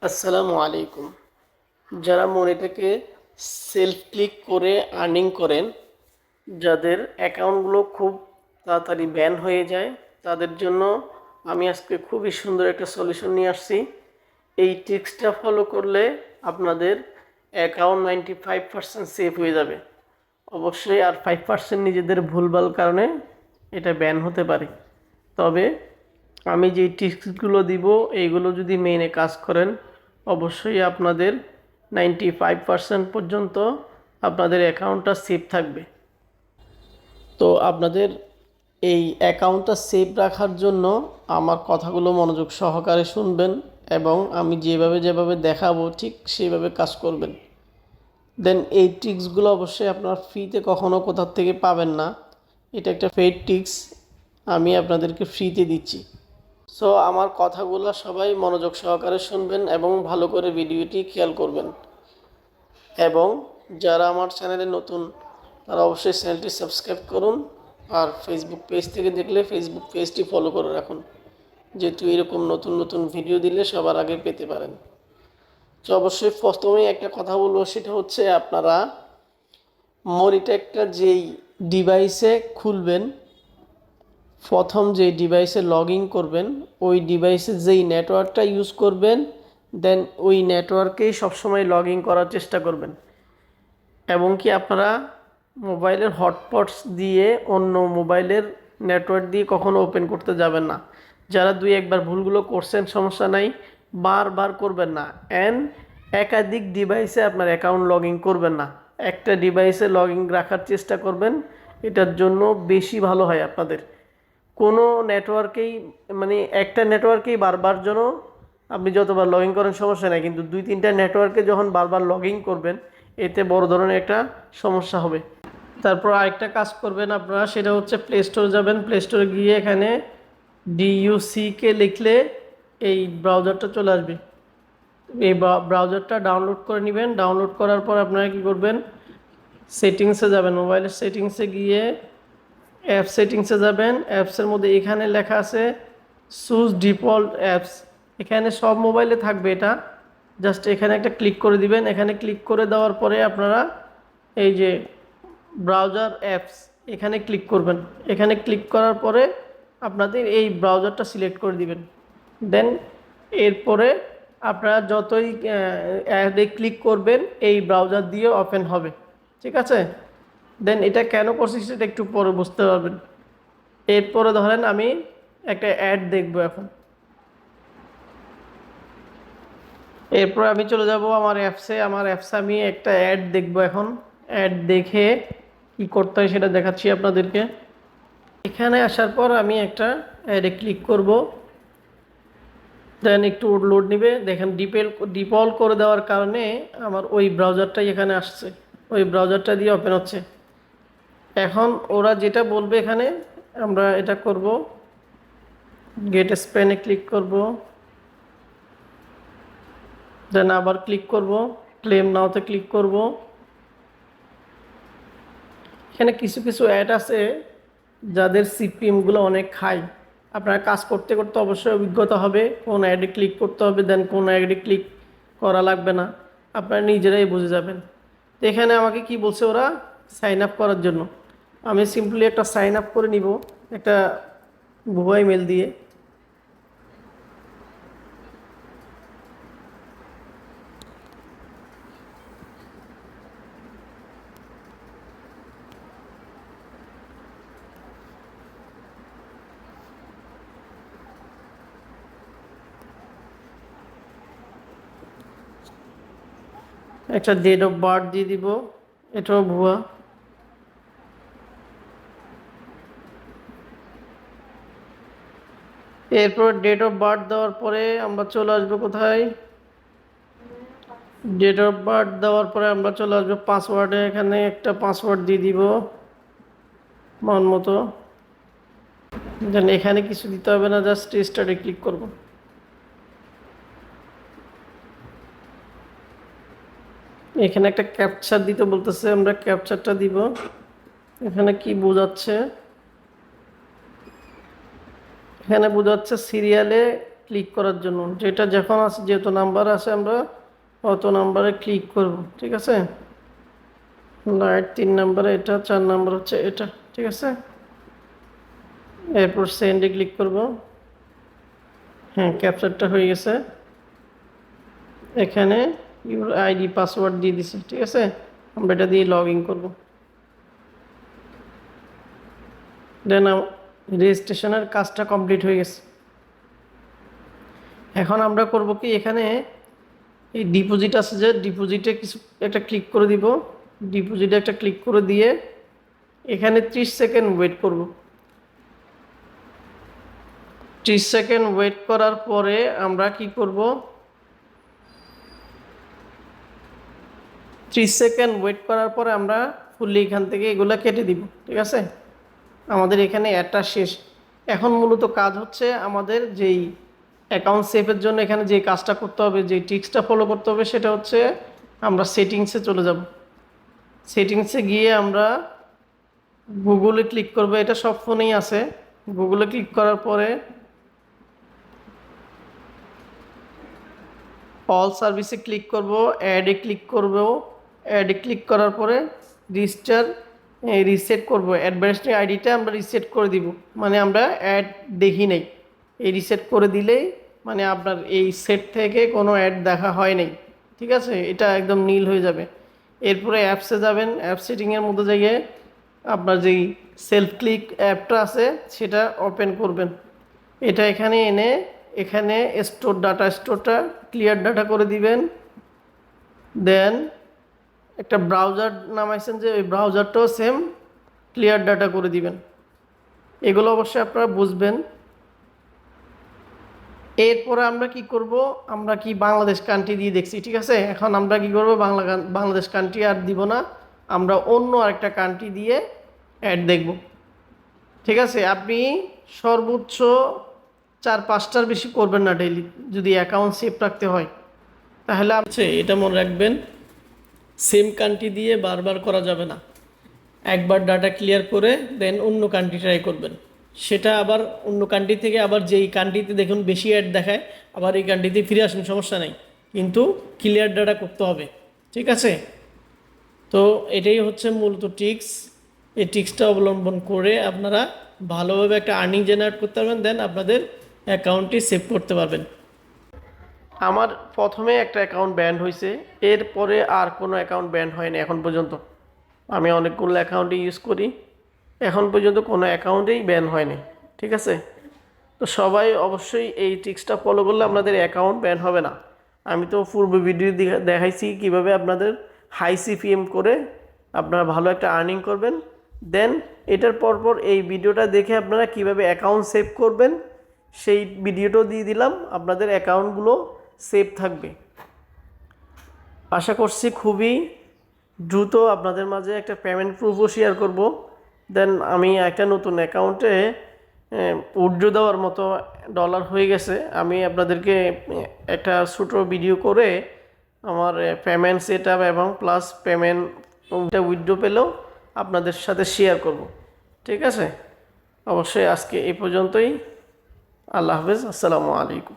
আসসালামু আলাইকুম। যারা মনিটাকে সেলফ ক্লিক করে আর্নিং করেন, যাদের অ্যাকাউন্টগুলো খুব তাড়াতাড়ি ব্যান হয়ে যায়, তাদের জন্য আমি আজকে খুবই সুন্দর একটা সলিউশন নিয়ে আসছি। এই ট্রিক্সটা ফলো করলে আপনাদের অ্যাকাউন্ট 95% সেভ হয়ে যাবে। অবশ্যই আর 5% নিজেদের ভুলভাল কারণে এটা ব্যান হতে পারে। তবে আমি যেই টিপসগুলো দিব এইগুলো যদি মেনে কাজ করেন, অবশ্যই আপনাদের 95% পর্যন্ত আপনাদের অ্যাকাউন্টটা সেভ থাকবে। তো আপনাদের এই অ্যাকাউন্টটা সেভ রাখার জন্য আমার কথাগুলো মনোযোগ সহকারে শুনবেন এবং আমি যেভাবে যেভাবে দেখাবো ঠিক সেইভাবে কাজ করবেন। দেন এই ট্রিক্সগুলো অবশ্যই আপনার ফ্রিতে কখনো কোথার থেকে পাবেন না। এটা একটা পেইড ট্রিক্স, আমি আপনাদেরকে ফ্রিতে দিচ্ছি। সো আমার কথাগুলো সবাই মনোযোগ সহকারে শুনবেন এবং ভালো করে ভিডিওটি খেয়াল করবেন। এবং যারা আমার চ্যানেলে নতুন তারা অবশ্যই চ্যানেলটি সাবস্ক্রাইব করুন। আর ফেসবুক পেজ থেকে দেখলে ফেসবুক পেজটি ফলো করে রাখুন, যেহেতু এরকম নতুন নতুন ভিডিও দিলে সবার আগে পেতে পারেন। তো অবশ্যই প্রথমেই একটা কথা বলবো, সেটা হচ্ছে আপনারা মনিটরটা যেই ডিভাইসে খুলবেন, প্রথম যে ডিভাইসে লগ ইন করবেন ওই ডিভাইসে যেই নেটওয়ার্কটা ইউজ করবেন, দেন ওই নেটওয়ার্কেই সবসময় লগ ইন করার চেষ্টা করবেন। এবং কি আপনারা মোবাইলের হটস্পটস দিয়ে অন্য মোবাইলের নেটওয়ার্ক দিয়ে কখনো ওপেন করতে যাবেন না। যারা দুই একবার ভুলগুলো করছেন সমস্যা নাই, বারবার করবেন না। অ্যান্ড একাধিক ডিভাইসে আপনার অ্যাকাউন্ট লগ ইন করবেন না, একটা ডিভাইসে লগ ইন রাখার চেষ্টা করবেন। এটার জন্য বেশি ভালো হয় আপনাদের। কোনো নেটওয়ার্কেই মানে একটা নেটওয়ার্কেই বারবার যেন আপনি যতবার লগ ইন করেন সমস্যা নেই, কিন্তু দুই তিনটা নেটওয়ার্কে যখন বারবার লগ ইন করবেন এতে বড় ধরনের একটা সমস্যা হবে। তারপর আরেকটা কাজ করবেন আপনারা, সেটা হচ্ছে প্লে স্টোরে যাবেন। প্লে স্টোরে গিয়ে এখানে DUCK লিখলে এই ব্রাউজারটা চলে আসবে। এই ব্রাউজারটা ডাউনলোড করে নেবেন। ডাউনলোড করার পর আপনারা কী করবেন, সেটিংসে যাবেন। মোবাইলের সেটিংসে গিয়ে অ্যাপ সেটিংসে যাবেন। অ্যাপসের মধ্যে এখানে লেখা আছে চুজ ডিফল্ট অ্যাপস, এখানে সব মোবাইলে থাকবে এটা। জাস্ট এখানে একটা ক্লিক করে দিবেন। এখানে ক্লিক করে দেওয়ার পরে আপনারা এই যে ব্রাউজার অ্যাপস এখানে ক্লিক করবেন। এখানে ক্লিক করার পরে আপনাদের এই ব্রাউজারটা সিলেক্ট করে দিবেন। দেন এরপরে আপনারা যতই অ্যাডে ক্লিক করবেন এই ব্রাউজার দিয়ে ওপেন হবে, ঠিক আছে? দেন এটা কেন করছি সেটা একটু পরে বুঝতে পারবেন। এরপরে ধরেন আমি একটা অ্যাড দেখব এখন। এরপর আমি চলে যাব আমার অ্যাপসে। আমার অ্যাপসে আমি একটা অ্যাড দেখব এখন। অ্যাড দেখে কি করতে হয় সেটা দেখাচ্ছি আপনাদেরকে। এখানে আসার পর আমি একটা অ্যাডে ক্লিক করব। দেন একটু লোড নেবে। দেখেন ডিফল্ট করে দেওয়ার কারণে আমার ওই ব্রাউজারটাই এখানে আসছে, ওই ব্রাউজারটা দিয়ে ওপেন হচ্ছে। এখন ওরা যেটা বলবে এখানে আমরা এটা করব, গেট স্প্যানে ক্লিক করব। দেন আবার ক্লিক করব, ক্লেম নাওতে ক্লিক করব। এখানে কিছু কিছু অ্যাড আছে যাদের সিপিএমগুলো অনেক খায়। আপনারা কাজ করতে করতে অবশ্যই অভিজ্ঞতা হবে কোন অ্যাডে ক্লিক করতে হবে, দেন কোন অ্যাডে ক্লিক করা লাগবে না, আপনারা নিজেরাই বুঝে যাবেন। তো এখানে আমাকে কি বলছে ওরা, সাইন আপ করার জন্য। আমি সিম্পলি একটা সাইন আপ করে নিব একটা ভুয়া ইমেল দিয়ে। একটা ডেট অফ বার্থ দিয়ে দিব, এটাও ভুয়া। এরপর ডেট অফ বার্থ দেওয়ার পরে আমরা চলে আসবো কোথায়, ডেট অফ বার্থ দেওয়ার পরে আমরা চলে আসবো পাসওয়ার্ডে। এখানে একটা পাসওয়ার্ড দিয়ে দিব মন মতো। দেন এখানে কিছু দিতে হবে না, জাস্ট স্টার্টে ক্লিক করব। এখানে একটা ক্যাপচার দিতে বলতেছে, আমরা ক্যাপচারটা দিব। এখানে কি বোঝাচ্ছে, এখানে বোঝাচ্ছে সিরিয়ালে ক্লিক করার জন্য, যেটা যখন আছে যেহেতু নাম্বার আছে আমরা অত নাম্বারে ক্লিক করব। ঠিক আছে, লাইট 3 নাম্বারে এটা, 4 নাম্বার হচ্ছে এটা। ঠিক আছে, এরপর সেন্ডে ক্লিক করব। হ্যাঁ, ক্যাপচারটা হয়ে গেছে। এখানে ইউর আইডি পাসওয়ার্ড দিয়ে দিছি। ঠিক আছে, আমরা এটা দিয়ে লগ ইন করবো। দেন রেজিস্ট্রেশনের কাজটা কমপ্লিট হয়ে গেছে। এখন আমরা করব কি, এখানে এই ডিপোজিট আছে যে ডিপোজিটে কিছু একটা ক্লিক করে দিব। ডিপোজিটে একটা ক্লিক করে দিয়ে এখানে 30 সেকেন্ড ওয়েট করব। 30 সেকেন্ড ওয়েট করার পরে আমরা কি করব, 30 সেকেন্ড ওয়েট করার পরে আমরা ফুললি এখান থেকে এগুলো কেটে দিব। ঠিক আছে, আমাদের এখানে অ্যাডটা শেষ। এখন মূলত কাজ হচ্ছে আমাদের যেই অ্যাকাউন্ট সেভের জন্য এখানে যে কাজটা করতে হবে, যে টিক্সটা ফলো করতে হবে, সেটা হচ্ছে আমরা সেটিংসে চলে যাব। সেটিংসে গিয়ে আমরা গুগলে ক্লিক করব, এটা সব ফোনেই আছে। গুগলে ক্লিক করার পরে অল সার্ভিসে ক্লিক করব, অ্যাডে ক্লিক করব। অ্যাডে ক্লিক করার পরে রিসেট করব। অ্যাডভার্টাইজিং আইডিটা আমরা রিসেট করে দিব, মানে আমরা অ্যাড দেখি নাই। এই রিসেট করে দিলেই মানে আপনার এই সেট থেকে কোনো অ্যাড দেখা হয় নাই। ঠিক আছে, এটা একদম নীল হয়ে যাবে। এরপরে অ্যাপসে যাবেন, অ্যাপ সেটিংয়ের মধ্যে যাইয়ে আপনার যেই সেলফ ক্লিক অ্যাপটা আছে সেটা ওপেন করবেন। এটা এখানে এনে এখানে স্টোরটা ক্লিয়ার ডাটা করে দিবেন। দেন একটা ব্রাউজার নামাইছেন যে ওই ব্রাউজারটাও সেম ক্লিয়ার ডাটা করে দিবেন। এগুলো অবশ্যই আপনারা বুঝবেন। এরপরে আমরা কি করব, আমরা কি বাংলাদেশ কান্ট্রি দিয়ে দেখছি। ঠিক আছে, এখন আমরা কি করব, বাংলাদেশ কান্ট্রি আর দিব না, আমরা অন্য আরেকটা কান্ট্রি দিয়ে অ্যাড দেখব। ঠিক আছে, আপনি সর্বোচ্চ 4-5টার বেশি করবেন না ডেইলি, যদি অ্যাকাউন্ট সেভ রাখতে হয়। তাহলে এটা মনে রাখবেন, সেম কান্ট্রি দিয়ে বারবার করা যাবে না। একবার ডাটা ক্লিয়ার করে দেন অন্য কান্ট্রি ট্রাই করবেন। সেটা আবার অন্য কান্ট্রি থেকে আবার যেই কান্ট্রিতে দেখুন বেশি অ্যাড দেখায়, আবার এই কান্ট্রিতে ফিরে আসুন, সমস্যা নেই, কিন্তু ক্লিয়ার ডাটা করতে হবে। ঠিক আছে, তো এটাই হচ্ছে মূলত টিক্স। এই টিক্সটা অবলম্বন করে আপনারা ভালোভাবে একটা আর্নিং জেনারেট করতে পারবেন, দেন আপনাদের অ্যাকাউন্টটি সেভ করতে পারবেন। আমার প্রথমে একটা অ্যাকাউন্ট ব্যান্ড হয়েছে, এরপরে আর কোনো অ্যাকাউন্ট ব্যান্ড হয়নি এখন পর্যন্ত। আমি অনেকগুলো অ্যাকাউন্টই ইউজ করি, এখন পর্যন্ত কোনো অ্যাকাউন্টেই ব্যান হয়নি। ঠিক আছে, তো সবাই অবশ্যই এই ট্রিক্সটা ফলো করলে আপনাদের অ্যাকাউন্ট ব্যান হবে না। আমি তো পূর্ব ভিডিও দেখাইছি কিভাবে আপনাদের হাই সিপিএম করে আপনারা ভালো একটা আর্নিং করবেন। দেন এটার পরপর এই ভিডিওটা দেখে আপনারা কিভাবে অ্যাকাউন্ট সেভ করবেন সেই ভিডিওটাও দিয়ে দিলাম, আপনাদের অ্যাকাউন্টগুলো সেভ থাকবে। আশা করছি খুবই দ্রুত আপনাদের মাঝে একটা পেমেন্ট প্রুফও শেয়ার করব। দেন আমি একটা নতুন অ্যাকাউন্টে উইথড্র দেওয়ার মতো ডলার হয়ে গেছে। আমি আপনাদেরকে একটা ছোটো ভিডিও করে আমার পেমেন্ট সেট আপ এবং প্লাস পেমেন্টটা উইথড্র পেলেও আপনাদের সাথে শেয়ার করব। ঠিক আছে, অবশ্যই আজকে এই পর্যন্তই। আল্লাহ হাফেজ, আসসালামু আলাইকুম।